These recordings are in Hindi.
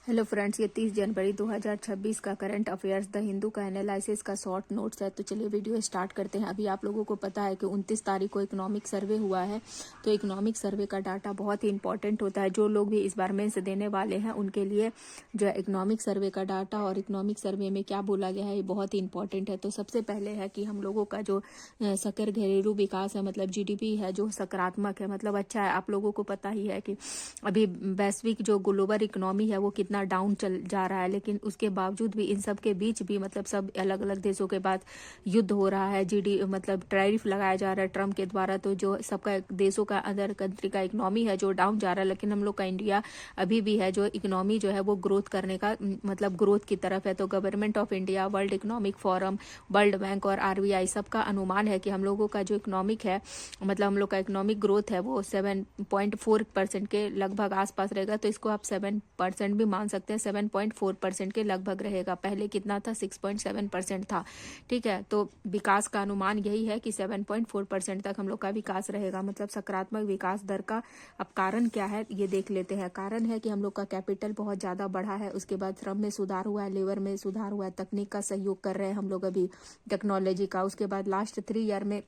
हेलो फ्रेंड्स, ये 30 जनवरी 2026 का करंट अफेयर्स द हिंदू का एनालिसिस का शॉर्ट नोट्स है। तो चलिए वीडियो स्टार्ट करते हैं। अभी आप लोगों को पता है कि 29 तारीख को इकोनॉमिक सर्वे हुआ है। तो इकोनॉमिक सर्वे का डाटा बहुत ही इंपॉर्टेंट होता है। जो लोग भी इस बार मेंस देने वाले हैं उनके लिए जो है इकोनॉमिक सर्वे का डाटा और इकोनॉमिक सर्वे में क्या बोला गया है ये बहुत ही इंपॉर्टेंट है। तो सबसे पहले है कि हम लोगों का जो सकल घरेलू विकास है, मतलब जीडीपी है, जो सकारात्मक है, मतलब अच्छा है। आप लोगों को पता ही है कि अभी वैश्विक जो ग्लोबल इकोनॉमी है वो कितना डाउन चल जा रहा है, लेकिन उसके बावजूद भी इन सब के बीच भी मतलब सब अलग अलग देशों के बाद युद्ध हो रहा है, मतलब टैरिफ लगाया जा रहा है ट्रम्प के द्वारा। तो जो सबका देशों का अदर कंट्री का इकोनॉमी है जो डाउन जा रहा है, लेकिन हम लोग का इंडिया अभी भी है जो इकोनॉमी जो है वो ग्रोथ करने का मतलब ग्रोथ की तरफ है। तो government of India, world economic forum, world bank और आरबीआई सबका अनुमान है कि हम लोगों का जो इकोनॉमिक है, मतलब हम लोग का इकोनॉमिक ग्रोथ है वो 7.4% के लगभग आसपास रहेगा। तो इसको आप 7% भी मान सकते हैं, 7.4% के लगभग रहेगा। पहले कितना था? 6.7% था। ठीक है, तो विकास का अनुमान यही है कि 7.4% तक हम लोग का विकास रहेगा, मतलब सकारात्मक विकास दर का। अब कारण क्या है ये देख लेते हैं। कारण है कि हम लोग का कैपिटल बहुत ज्यादा बढ़ा है, उसके बाद श्रम में सुधार हुआ है, लेबर में सुधार हुआ है, तकनीक का सहयोग कर रहे हैं हम लोग अभी, टेक्नोलॉजी का। उसके बाद लास्ट 3 ईयर में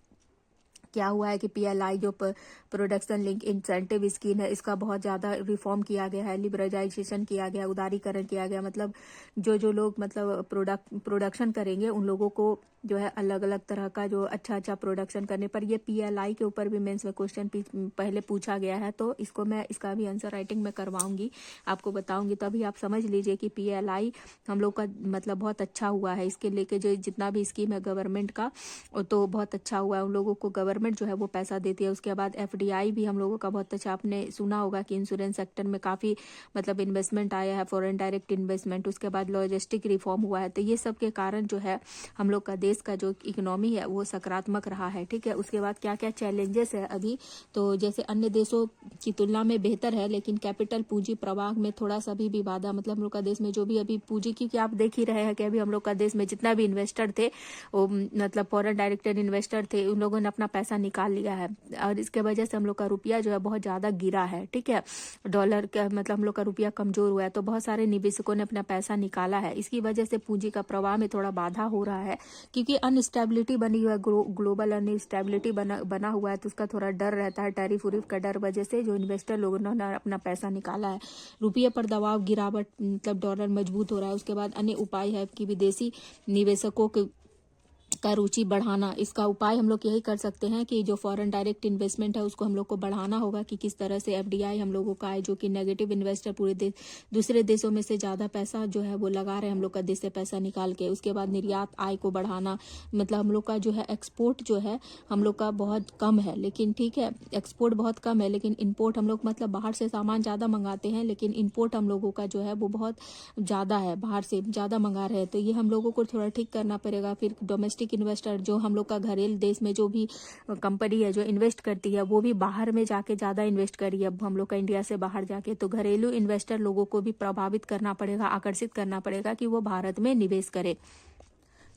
क्या हुआ है कि पीएलआई जो प्रोडक्शन लिंक इंसेंटिव स्कीम है इसका बहुत ज़्यादा रिफॉर्म किया गया है, लिबरलाइजेशन किया गया, उदारीकरण किया गया। मतलब जो लोग मतलब प्रोडक्शन करेंगे उन लोगों को जो है अलग अलग तरह का जो अच्छा प्रोडक्शन करने पर, ये पीएलआई के ऊपर भी मेंस में क्वेश्चन पहले पूछा गया है। तो इसको मैं इसका भी आंसर राइटिंग में करवाऊंगी, आपको बताऊंगी। तो अभी आप समझ लीजिए कि पीएलआई हम लोग का मतलब बहुत अच्छा हुआ है। इसके लेके जो जितना भी स्कीम है गवर्नमेंट का तो बहुत अच्छा हुआ है। उन लोगों को गवर्नमेंट जो है वो पैसा देती है। उसके बाद एफडीआई भी हम लोगों का बहुत अच्छा, आपने सुना होगा कि इंश्योरेंस सेक्टर में काफ़ी मतलब इन्वेस्टमेंट आया है, फॉरेन डायरेक्ट इन्वेस्टमेंट। उसके बाद लॉजिस्टिक रिफॉर्म हुआ है। तो ये सब के कारण जो है हम लोग का देश का जो इकोनॉमी है वो सकारात्मक रहा है। ठीक है, उसके बाद क्या क्या चैलेंजेस है अभी, तो जैसे अन्य देशों की तुलना में बेहतर है, लेकिन कैपिटल पूंजी प्रवाह में थोड़ा सा भी बाधा, मतलब हम लोग का देश में जो भी अभी पूंजी, क्योंकि आप देख ही रहे हैं कि अभी हम लोग का देश में जितना भी इन्वेस्टर थे वो मतलब फॉरेन डायरेक्टेड इन्वेस्टर थे, उन लोगों ने अपना पैसा निकाल लिया है और इसके वजह से हम लोग का रुपया जो है बहुत ज़्यादा गिरा है। ठीक है, डॉलर का मतलब हम लोग का रुपया कमजोर हुआ है, तो बहुत सारे निवेशकों ने अपना पैसा निकाला है। इसकी वजह से पूंजी का प्रवाह में थोड़ा बाधा हो रहा है, क्योंकि अनस्टेबिलिटी बनी हुई है, ग्लोबल अनस्टेबिलिटी बना हुआ है। तो उसका थोड़ा डर रहता है, टैरिफ उरिफ का डर वजह से जो इन्वेस्टर लोगों ने अपना पैसा निकाला है। रुपये पर दबाव, गिरावट, मतलब डॉलर मजबूत हो रहा है। उसके बाद अन्य उपाय है कि विदेशी निवेशकों के का रुचि बढ़ाना। इसका उपाय हम लोग यही कर सकते हैं कि जो फॉरेन डायरेक्ट इन्वेस्टमेंट है उसको हम लोग को बढ़ाना होगा, कि किस तरह से एफडीआई हम लोगों का है, जो कि नेगेटिव इन्वेस्टर पूरे देश दूसरे देशों में से ज़्यादा पैसा जो है वो लगा रहे हैं हम लोग का देश से पैसा निकाल के। उसके बाद निर्यात आय को बढ़ाना, मतलब हम लोग का जो है एक्सपोर्ट जो है हम लोग का बहुत कम है, लेकिन ठीक है एक्सपोर्ट बहुत कम है, लेकिन इम्पोर्ट हम लोग मतलब बाहर से सामान ज़्यादा मंगाते हैं, लेकिन इम्पोर्ट हम लोगों का जो है वो बहुत ज़्यादा है, बाहर से ज़्यादा मंगा रहे हैं। तो ये हम लोगों को थोड़ा ठीक करना पड़ेगा। फिर डोमेस्टिक इन्वेस्टर, जो हम लोग का घरेलू देश में जो भी कंपनी है जो इन्वेस्ट करती है वो भी बाहर में जाके ज़्यादा इन्वेस्ट करी है हम लोग का इंडिया से बाहर जाके। तो घरेलू इन्वेस्टर लोगों को भी प्रभावित करना पड़ेगा, आकर्षित करना पड़ेगा कि वो भारत में निवेश करे।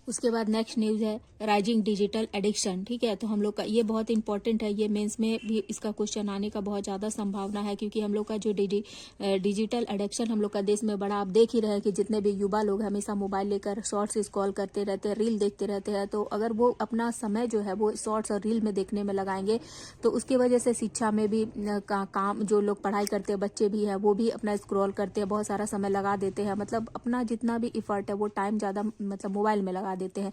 उसके बाद नेक्स्ट न्यूज़ है राइजिंग डिजिटल एडिक्शन। ठीक है, तो हम लोग का ये बहुत इंपॉर्टेंट है, ये मेंस में भी इसका क्वेश्चन आने का बहुत ज़्यादा संभावना है, क्योंकि हम लोग का जो डिजिटल एडिक्शन हम लोग का देश में बड़ा, आप देख ही रहे हैं कि जितने भी युवा लोग हमेशा मोबाइल लेकर शॉर्ट्स स्क्रॉल करते रहते हैं, रील देखते रहते हैं। तो अगर वो अपना समय जो है वो शॉर्ट्स और रील में देखने में लगाएंगे तो उसकी वजह से शिक्षा में भी काम, जो लोग पढ़ाई करते हैं बच्चे भी हैं वो भी अपना स्क्रॉल करते हैं, बहुत सारा समय लगा देते हैं, मतलब अपना जितना भी इफर्ट है वो टाइम ज़्यादा मतलब मोबाइल में लगा देते हैं।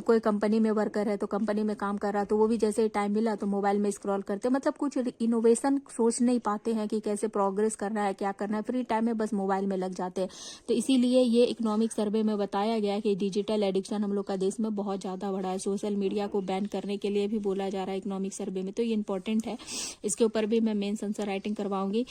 कोई कंपनी में वर्कर है तो कंपनी में काम कर रहा तो वो भी जैसे ही टाइम मिला तो मोबाइल में स्क्रॉल करते हैं, मतलब कुछ इनोवेशन सोच नहीं पाते हैं कि कैसे प्रोग्रेस करना है, क्या करना है, फ्री टाइम में बस मोबाइल में लग जाते हैं। तो इसीलिए ये इकोनॉमिक सर्वे में बताया गया कि डिजिटल एडिक्शन हम लोग का देश में बहुत ज़्यादा बढ़ा है। सोशल मीडिया को बैन करने के लिए भी बोला जा रहा है इकोनॉमिक सर्वे में, तो ये इंपॉर्टेंट है, इसके ऊपर भी मैं मेंस आंसर राइटिंग करवाऊंगी।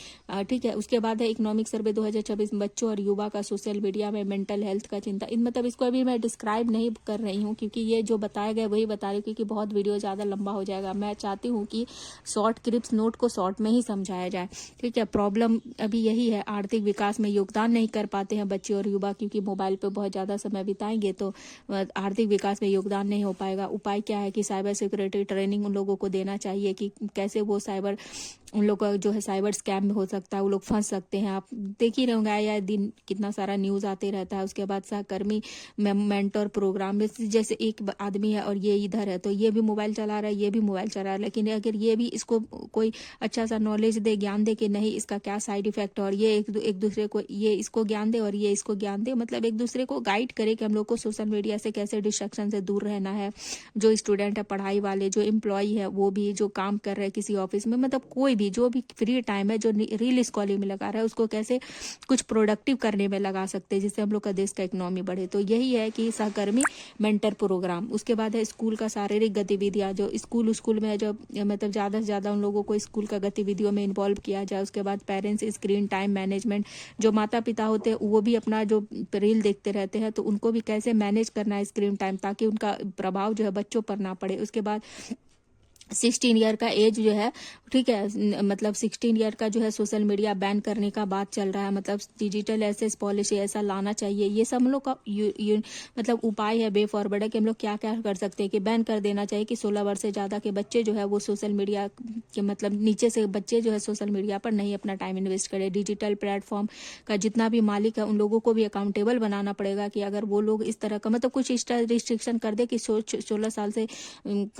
ठीक है, उसके बाद है इकोनॉमिक सर्वे 2026 बच्चों और युवा का सोशल मीडिया में मेंटल हेल्थ का चिंता। मतलब इसको अभी मैं डिस्क्राइब नहीं कर रही हूँ, क्योंकि ये जो बताया गया वही बता रही हूँ, क्योंकि बहुत वीडियो ज़्यादा लंबा हो जाएगा। मैं चाहती हूँ कि शॉर्ट क्लिप्स नोट को शॉर्ट में ही समझाया जाए। ठीक है, प्रॉब्लम अभी यही है, आर्थिक विकास में योगदान नहीं कर पाते हैं बच्चे और युवा, क्योंकि मोबाइल पे बहुत ज़्यादा समय बिताएंगे तो आर्थिक विकास में योगदान नहीं हो पाएगा। उपाय क्या है कि साइबर सिक्योरिटी ट्रेनिंग उन लोगों को देना चाहिए कि कैसे वो साइबर उन लोग का जो है साइबर स्कैम हो सकता है, वो लोग फंस सकते हैं। आप देख ही रहे होंगे आए दिन कितना सारा न्यूज़ आते रहता है। उसके बाद सहकर्मी मेंटर प्रोग्राम में जैसे एक आदमी है और ये इधर है, तो ये भी मोबाइल चला रहा है, ये भी मोबाइल चला रहा है, लेकिन अगर ये भी इसको कोई अच्छा सा नॉलेज दे, ज्ञान दे कि नहीं इसका क्या साइड इफेक्ट है, और ये एक दूसरे को ये इसको ज्ञान दे और ये इसको ज्ञान दे, मतलब एक दूसरे को गाइड करे कि हम लोग को सोशल मीडिया से कैसे डिस्ट्रक्शन से दूर रहना है। जो स्टूडेंट है पढ़ाई वाले, जो एम्प्लॉय है, वो भी जो काम कर रहे हैं किसी ऑफिस में, मतलब कोई भी जो भी फ्री टाइम है जो रील स्क्रॉलिंग में लगा रहा है, उसको कैसे कुछ प्रोडक्टिव करने में लगा सकते हैं, जिससे हम लोग का देश का इकोनॉमी बढ़े। तो यही है कि सहकर्मी मेंटर प्रोग्राम। उसके बाद है स्कूल का शारीरिक गतिविधियां, जो स्कूल में जो मतलब ज़्यादा से ज़्यादा उन लोगों को स्कूल का गतिविधियों में इन्वॉल्व किया जाए। उसके बाद पेरेंट्स स्क्रीन टाइम मैनेजमेंट, जो माता पिता होते हैं वो भी अपना जो रील देखते रहते हैं, तो उनको भी कैसे मैनेज करना है स्क्रीन टाइम, ताकि उनका प्रभाव जो है बच्चों पर ना पड़े। उसके बाद 16 ईयर का एज जो है, ठीक है, मतलब 16 ईयर का जो है सोशल मीडिया बैन करने का बात चल रहा है, मतलब डिजिटल एसेस पॉलिसी ऐसा लाना चाहिए। ये सब हम लोग का मतलब उपाय है, वे फॉरवर्ड है कि हम लोग क्या क्या कर सकते हैं, कि बैन कर देना चाहिए कि 16 वर्ष से ज़्यादा के बच्चे जो है वो सोशल मीडिया के मतलब नीचे से बच्चे जो है सोशल मीडिया पर नहीं अपना टाइम इन्वेस्ट करें। डिजिटल प्लेटफॉर्म का जितना भी मालिक है उन लोगों को भी अकाउंटेबल बनाना पड़ेगा, कि अगर वो लोग इस तरह का मतलब कुछ इस तरह रिस्ट्रिक्शन कर दे कि 16 साल से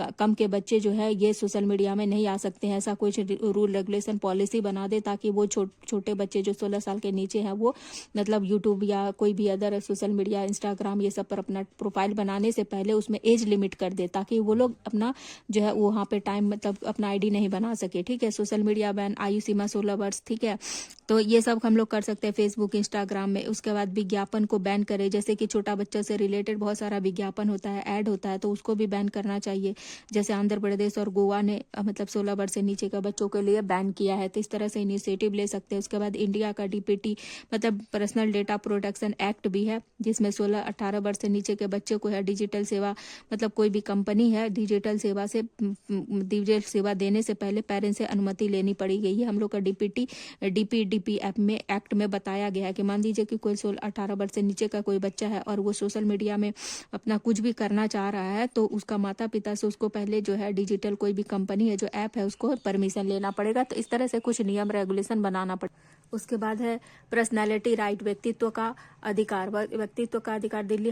कम के बच्चे जो है ये सोशल मीडिया में नहीं आ सकते हैं, ऐसा कुछ रूल रेगुलेशन पॉलिसी बना दे, ताकि वो छोटे बच्चे जो 16 साल के नीचे हैं वो मतलब यूट्यूब या कोई भी अदर सोशल मीडिया, इंस्टाग्राम, ये सब पर अपना प्रोफाइल बनाने से पहले उसमें एज लिमिट कर दे, ताकि वो लोग अपना जो है वहाँ पे टाइम मतलब अपना आईडी नहीं बना सके। ठीक है, सोशल मीडिया बैन, आयु सीमा 16 वर्ष। ठीक है, तो ये सब हम लोग कर सकते हैं फेसबुक इंस्टाग्राम में। उसके बाद विज्ञापन को बैन करें, जैसे कि छोटा बच्चा से रिलेटेड बहुत सारा विज्ञापन होता है, ऐड होता है, तो उसको भी बैन करना चाहिए। जैसे आंध्र प्रदेश और गोवा ने मतलब 16 वर्ष से नीचे के बच्चों के लिए बैन किया है, तो इस तरह से इनिशिएटिव ले सकते हैं। उसके बाद इंडिया का डीपीटी मतलब पर्सनल डेटा प्रोटेक्शन एक्ट भी है, जिसमें 16-18 वर्ष से नीचे के बच्चे को है डिजिटल सेवा मतलब कोई भी कंपनी है डिजिटल सेवा देने से पहले पेरेंट्स से अनुमति लेनी पड़ी गई है। हम लोग का डीपी ऐप में एक्ट में बताया गया है कि मान लीजिए कि कोई 16-18 वर्ष से नीचे का कोई बच्चा है और वो सोशल मीडिया में अपना कुछ भी करना चाह रहा है, तो उसका माता पिता से उसको पहले जो है डिजिटल कोई भी कंपनी है जो ऐप है उसको परमिशन लेना पड़ेगा। तो इस तरह से कुछ नियम रेगुलेशन बनाना पड़ेगा। उसके बाद है पर्सनैलिटी राइट, व्यक्तित्व का अधिकार। दिल्ली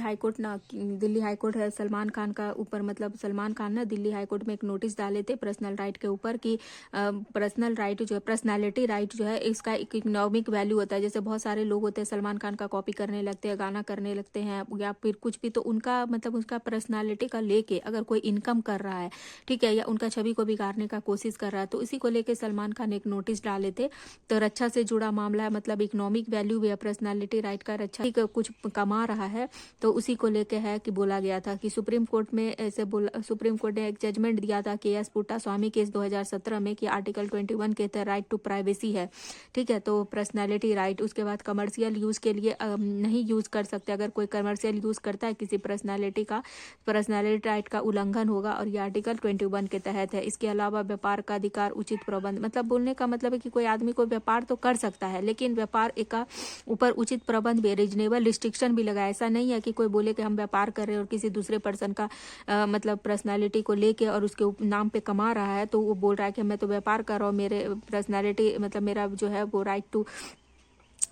हाईकोर्ट है सलमान खान का ऊपर, मतलब सलमान खान ना दिल्ली हाईकोर्ट में एक नोटिस डाले थे पर्सनल राइट के ऊपर, कि पर्सनल राइट जो है, पर्सनैलिटी राइट जो है, इसका एक इकोनॉमिक वैल्यू होता है। जैसे बहुत सारे लोग होते हैं सलमान खान का कॉपी करने लगते हैं, गाना करने लगते हैं या फिर कुछ भी, तो उनका मतलब उसका पर्सनैलिटी का लेके अगर कोई इनकम कर रहा है, ठीक है, या उनका छवि को बिगाड़ने का कोशिश कर रहा है, तो इसी को लेके सलमान खान एक नोटिस डाले थे। तो रक्षा से जुड़ा मामला है, मतलब इकोनॉमिक वैल्यू भी है पर्सनैलिटी राइट का, रक्षा कुछ कमा रहा है, तो उसी को लेके है कि बोला गया था कि सुप्रीम कोर्ट में ऐसे बोला, सुप्रीम कोर्ट ने एक जजमेंट दिया था कि एस पुट्टास्वामी केस 2017 में कि आर्टिकल 21 के तहत राइट टू प्राइवेसी है। ठीक है, तो पर्सनैलिटी राइट। उसके बाद कमर्शियल यूज के लिए नहीं यूज कर सकते, अगर कोई कमर्शियल यूज करता है किसी पर्सनैलिटी राइट का उल्लंघन होगा, और ये आर्टिकल 21 के तहत है। इसके अलावा व्यापार का अधिकार, उचित प्रबंध, मतलब बोलने का मतलब है कि कोई आदमी को व्यापार तो कर सकता है, लेकिन व्यापार का ऊपर उचित प्रबंध भी, रीजनेबल रिस्ट्रिक्शन भी लगा। ऐसा नहीं है कि कोई बोले कि हम व्यापार कर रहे हैं और किसी दूसरे पर्सन का मतलब पर्सनालिटी को लेके और उसके नाम पे कमा रहा है, तो वो बोल रहा है कि मैं तो व्यापार कर रहा हूँ, मेरे पर्सनालिटी मतलब मेरा जो है वो राइट टू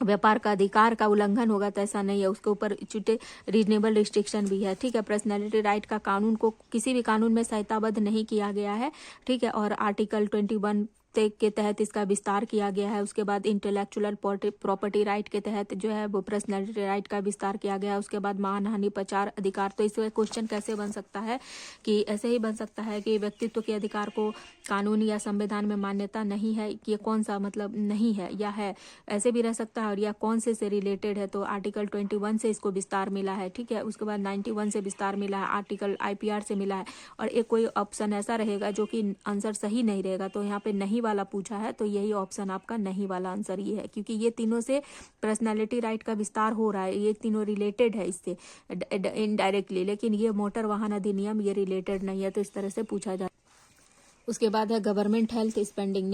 व्यापार का अधिकार का उल्लंघन होगा, तो ऐसा नहीं है, उसके ऊपर छुट्टे रीजनेबल रिस्ट्रिक्शन भी है। ठीक है, पर्सनैलिटी राइट का कानून को किसी भी कानून में संहिताबद्ध नहीं किया गया है। ठीक है, और आर्टिकल 21 के तहत इसका विस्तार किया गया है। उसके बाद इंटेलेक्चुअल प्रॉपर्टी राइट के तहत जो है वो पर्सनैलिटी राइट का विस्तार किया गया है। उसके बाद मानहानि प्रचार अधिकार। तो इसमें क्वेश्चन कैसे बन सकता है कि ऐसे ही बन सकता है कि व्यक्तित्व के अधिकार को कानून या संविधान में मान्यता नहीं है, कि ये कौन सा मतलब नहीं है या है, ऐसे भी रह सकता है, और या कौन से रिलेटेड है, तो आर्टिकल 21 से इसको विस्तार मिला है। ठीक है, उसके बाद 91 से विस्तार मिला है, आर्टिकल IPR से मिला है, और एक कोई ऑप्शन ऐसा रहेगा जो कि आंसर सही नहीं रहेगा, तो यहाँ पे नहीं वाला पूछा है, तो यही ऑप्शन आपका नहीं वाला आंसर ये है, क्योंकि ये तीनों से पर्सनैलिटी राइट का विस्तार हो रहा है, ये तीनों रिलेटेड है इससे इनडायरेक्टली, लेकिन ये मोटर वाहन अधिनियम ये रिलेटेड नहीं है, तो इस तरह से पूछा जाए। उसके बाद है government health spending,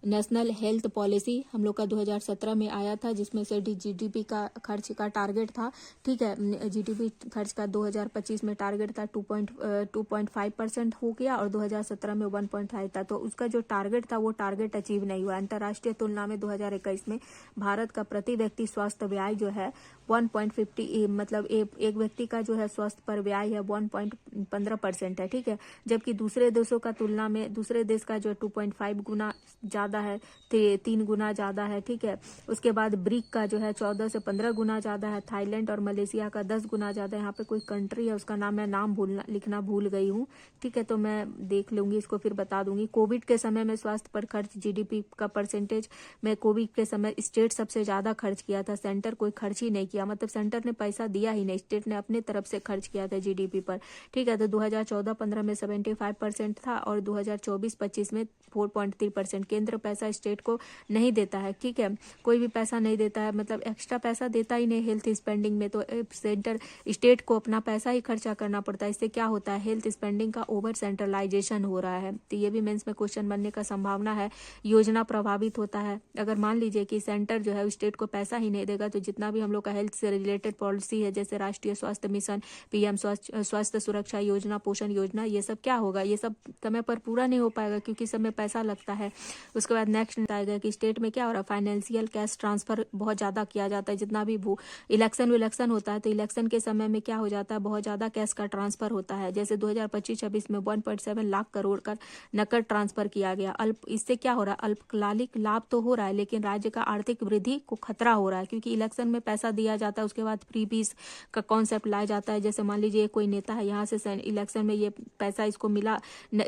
national health policy हम लोग का 2017 में आया था, जिसमें से जीडीपी का खर्च का टारगेट था। ठीक है, जीडीपी खर्च का 2025 में टारगेट था 2.5% हो गया और 2017 में 1.5 था। तो उसका जो टारगेट था वो टारगेट अचीव नहीं हुआ। अंतर्राष्ट्रीय तुलना में 2021 में भारत का प्रति व्यक्ति स्वास्थ्य व्यय जो है 1.50 मतलब एक व्यक्ति का जो है स्वास्थ्य पर व्यय है 1.15% है। ठीक है, जबकि दूसरे देशों का तुलना में दूसरे देश का जो 2.5 गुना ज़्यादा है, 3 गुना ज़्यादा है। ठीक है, उसके बाद ब्रिक का जो है 14 से 15 गुना ज़्यादा है। थाईलैंड और मलेशिया का 10 गुना ज़्यादा है। यहाँ पे कोई कंट्री है, उसका नाम मैं लिखना भूल गई हूँ। ठीक है, तो मैं देख लूंगी, इसको फिर बता दूंगी। कोविड के समय में स्वास्थ्य पर खर्च जीडीपी का परसेंटेज में कोविड के समय स्टेट सबसे ज़्यादा खर्च किया था, सेंटर कोई खर्च ही नहीं किया। मतलब सेंटर ने पैसा दिया ही नहीं, स्टेट ने अपने तरफ से खर्च किया था जीडीपी पर। ठीक है, तो 2014-15 में 75% था और 2024-25 में 4.3%। केंद्र पैसा स्टेट को नहीं देता है। ठीक है, कोई भी पैसा नहीं देता है, मतलब एक्स्ट्रा पैसा देता ही नहीं हेल्थ स्पेंडिंग में। तो स्टेट को अपना पैसा ही खर्चा करना पड़ता है। इससे क्या होता है, हेल्थ स्पेंडिंग का ओवर सेंट्रलाइजेशन हो रहा है। तो ये भी मेंस में क्वेश्चन बनने का संभावना है। योजना प्रभावित होता है। अगर मान लीजिए कि सेंटर जो है स्टेट को पैसा ही नहीं देगा, तो जितना भी हम लोग का हेल्थ से रिलेटेड पॉलिसी है, जैसे राष्ट्रीय स्वास्थ्य मिशन, पीएम स्वास्थ्य सुरक्षा योजना, पोषण योजना, ये सब क्या होगा, ये सब समय पर पूरा नहीं हो पाएगा क्योंकि समय पैसा लगता है। उसके बाद नेक्स्ट आएगा कि स्टेट में क्या हो रहा है, फाइनेंशियल कैश ट्रांसफर बहुत ज़्यादा किया जाता है। जितना भी इलेक्शन होता है, तो इलेक्शन के समय में क्या हो जाता है, बहुत ज़्यादा कैश का ट्रांसफर होता है। जैसे 2025-26 में 1.7 लाख करोड़ का नकद ट्रांसफर किया गया। इससे क्या हो रहा है, अल्पकालिक लाभ तो हो रहा है, लेकिन राज्य का आर्थिक वृद्धि को खतरा हो रहा है क्योंकि इलेक्शन में पैसा दिया जाता है। उसके बाद फ्रीबीज का कॉन्सेप्ट लाया जाता है। जैसे मान लीजिए कोई नेता है, यहाँ से इलेक्शन में ये पैसा इसको मिला,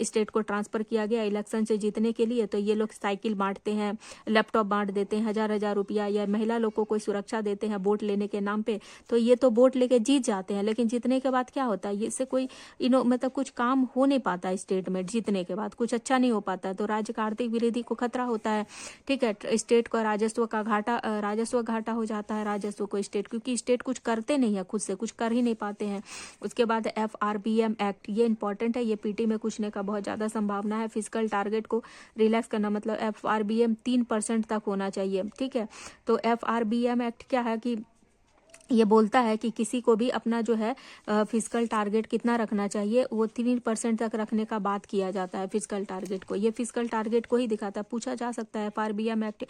स्टेट को ट्रांसफर किया गया इलेक्शन से जीतने के लिए, तो ये लोग साइकिल बांटते हैं, लैपटॉप बांट देते हैं, 1000-1000 रुपया, या महिला लोग को कोई सुरक्षा देते हैं वोट लेने के नाम पे। तो ये तो वोट लेके जीत जाते हैं, लेकिन जीतने के बाद क्या होता है, इससे कोई मतलब कुछ काम हो नहीं पाता स्टेट में। जीतने के बाद कुछ अच्छा नहीं हो पाता, तो राज्य का आर्थिक वृद्धि को खतरा होता है। ठीक है, स्टेट का राजस्व घाटा हो जाता है, राजस्व को स्टेट, क्योंकि स्टेट कुछ करते नहीं है, खुद से कुछ कर ही नहीं पाते हैं। उसके बाद FRBM एक्ट, ये इंपॉर्टेंट है, ये पीटी में पूछने का बहुत ज़्यादा संभावना है। फिजिकल टारगेट को रिलैक्स करना, मतलब FRBM 3% तक होना चाहिए। ठीक है, तो FRBM एक्ट क्या है कि ये बोलता है कि किसी को भी अपना जो है फिजिकल टारगेट कितना रखना चाहिए, वो 3% तक रखने का बात किया जाता है फिजिकल टारगेट को। ये फिजिकल टारगेट को ही दिखाता है। पूछा जा सकता है FRBM एक्ट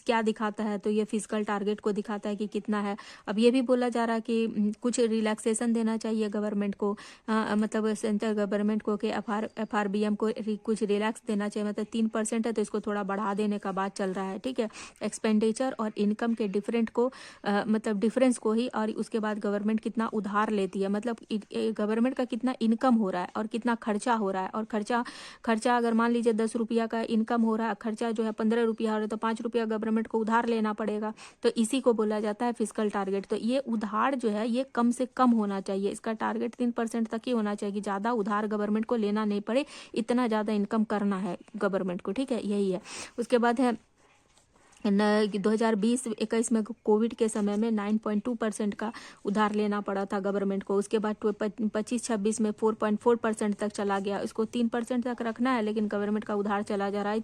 क्या दिखाता है, तो ये फिजिकल टारगेट को दिखाता है कि कितना है। अब ये भी बोला जा रहा है कि कुछ रिलैक्सेशन देना चाहिए गवर्नमेंट को, मतलब सेंट्रल गवर्नमेंट को, कि FRBM को कुछ रिलैक्स देना चाहिए। मतलब 3% है तो इसको थोड़ा बढ़ा देने का बात चल रहा है। ठीक है, एक्सपेंडिचर और इनकम के मतलब डिफरेंस को ही, और उसके बाद गवर्नमेंट कितना उधार लेती है, मतलब गवर्नमेंट का कितना इनकम हो रहा है और कितना खर्चा हो रहा है। और खर्चा अगर मान लीजिए 10 रुपया का इनकम हो रहा है, खर्चा जो है 15 रुपया हो रहा है, तो 5 रुपया गवर्नमेंट को उधार लेना पड़ेगा। तो इसी को बोला जाता है फिजिकल टारगेट। तो ये उधार जो है ये कम से कम होना चाहिए, इसका टारगेट 3% तक ही होना चाहिए कि ज़्यादा उधार गवर्नमेंट को लेना नहीं पड़े, इतना ज़्यादा इनकम करना है गवर्नमेंट को। ठीक है, यही है। उसके बाद है 2020-21 में कोविड के समय में 9.2% का उधार लेना पड़ा था गवर्नमेंट को। उसके बाद 25-26 में 4.4% तक चला गया। इसको 3% तक रखना है, लेकिन गवर्नमेंट का उधार चला जा रहा है,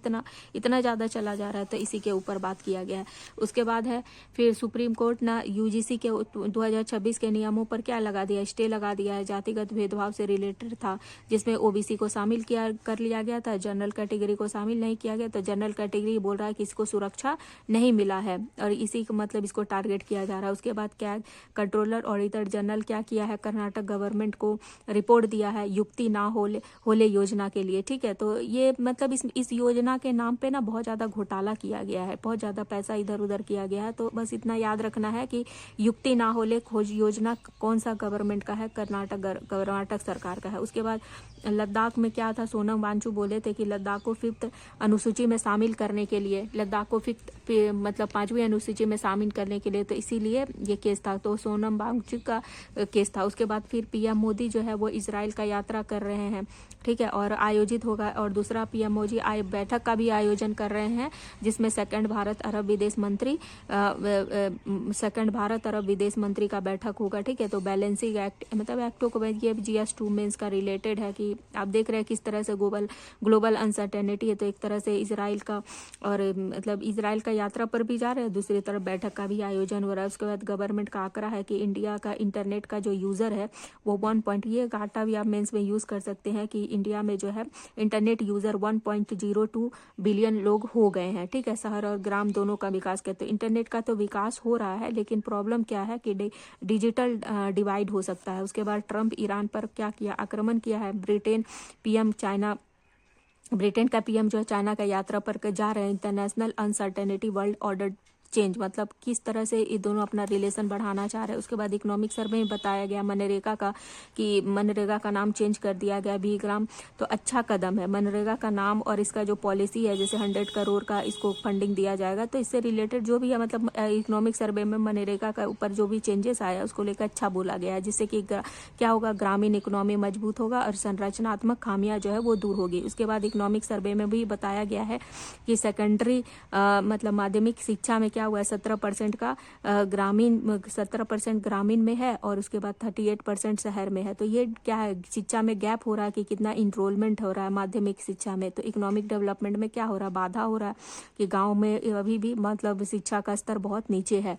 इतना ज़्यादा चला जा रहा है, तो इसी के ऊपर बात किया गया है। उसके बाद है फिर सुप्रीम कोर्ट ना UGC के 2026 के नियमों पर क्या लगा दिया, स्टे लगा दिया है। जातिगत भेदभाव से रिलेटेड था, जिसमें OBC को शामिल कर लिया गया था, जनरल कैटेगरी को शामिल नहीं किया गया। तो जनरल कैटेगरी बोल रहा है कि इसको सुरक्षा नहीं मिला है और इसी का मतलब इसको टारगेट किया जा रहा है। उसके बाद क्या, कंट्रोलर ऑडिटर जनरल क्या किया है, कर्नाटक गवर्नमेंट को रिपोर्ट दिया है युक्ति ना होले योजना के लिए। ठीक है, तो ये मतलब इस योजना के नाम पे ना बहुत ज़्यादा घोटाला किया गया है, बहुत ज़्यादा पैसा इधर उधर किया गया है। तो बस इतना याद रखना है कि युक्ति ना होले खोज योजना कौन सा गवर्नमेंट का है, कर्नाटक सरकार का है। उसके बाद लद्दाख में क्या था, सोनम वांगचुक बोले थे कि लद्दाख को 5th अनुसूची में शामिल करने के लिए, लद्दाख को 5वीं अनुसूची में शामिल करने के लिए, तो इसीलिए ये केस था। तो सोनम वांगचुक का केस था। उसके बाद फिर PM मोदी जो है वो इजराइल का यात्रा कर रहे हैं। ठीक है, और आयोजित होगा, और दूसरा PM मोदी बैठक का भी आयोजन कर रहे हैं, जिसमें सेकंड भारत अरब विदेश मंत्री का बैठक होगा। ठीक है, तो बैलेंसिंग एक्ट, मतलब एक्टों को ये GS2 में इसका रिलेटेड है कि कि आप देख रहे हैं किस तरह से ग्लोबल अनसर्टेनिटी है। तो एक तरह से इजराइल का और मतलब इजराइल का यात्रा पर भी जा रहे हैं, दूसरी तरफ बैठक का भी आयोजन हो रहा है। उसके बाद गवर्नमेंट का आंकड़ा है कि इंडिया का इंटरनेट का जो यूज़र है वो 1 पॉइंट, ये घाटा भी आप मेंस में यूज़ कर सकते हैं कि इंडिया में जो है इंटरनेट यूज़र 1.02 बिलियन लोग हो गए हैं। ठीक है, शहर और ग्राम दोनों का विकास करते हैं। इंटरनेट का तो विकास हो रहा है, लेकिन प्रॉब्लम क्या है कि डिजिटल डिवाइड हो सकता है। उसके बाद ट्रंप ईरान पर क्या किया, आक्रमण किया है। ब्रिटेन का पीएम जो है चाइना का यात्रा पर जा रहे हैं। International uncertainty, world order change, मतलब किस तरह से ये दोनों अपना रिलेशन बढ़ाना चाह रहे हैं। उसके बाद इकोनॉमिक सर्वे में बताया गया मनरेगा का कि मनरेगा का नाम चेंज कर दिया गया बीग्राम, तो अच्छा कदम है। मनरेगा का नाम और इसका जो पॉलिसी है, जैसे 100 करोड़ का इसको फंडिंग दिया जाएगा, तो इससे रिलेटेड जो भी है मतलब इकोनॉमिक सर्वे में मनरेगा का ऊपर जो भी चेंजेस आया उसको लेकर अच्छा बोला गया है, जिससे कि क्या होगा, ग्रामीण इकोनॉमी मजबूत होगा और संरचनात्मक खामियां जो है वो दूर होगी। उसके बाद इकोनॉमिक सर्वे में भी बताया गया है कि सेकेंडरी मतलब माध्यमिक शिक्षा में क्या हुआ है, 17% का 17% ग्रामीण में है और उसके बाद 38% शहर में है। तो ये क्या है, शिक्षा में गैप हो रहा है कि कितना इनरोलमेंट हो रहा है माध्यमिक शिक्षा में। तो इकोनॉमिक डेवलपमेंट में क्या हो रहा है, बाधा हो रहा है कि गांव में अभी भी मतलब शिक्षा का स्तर बहुत नीचे है।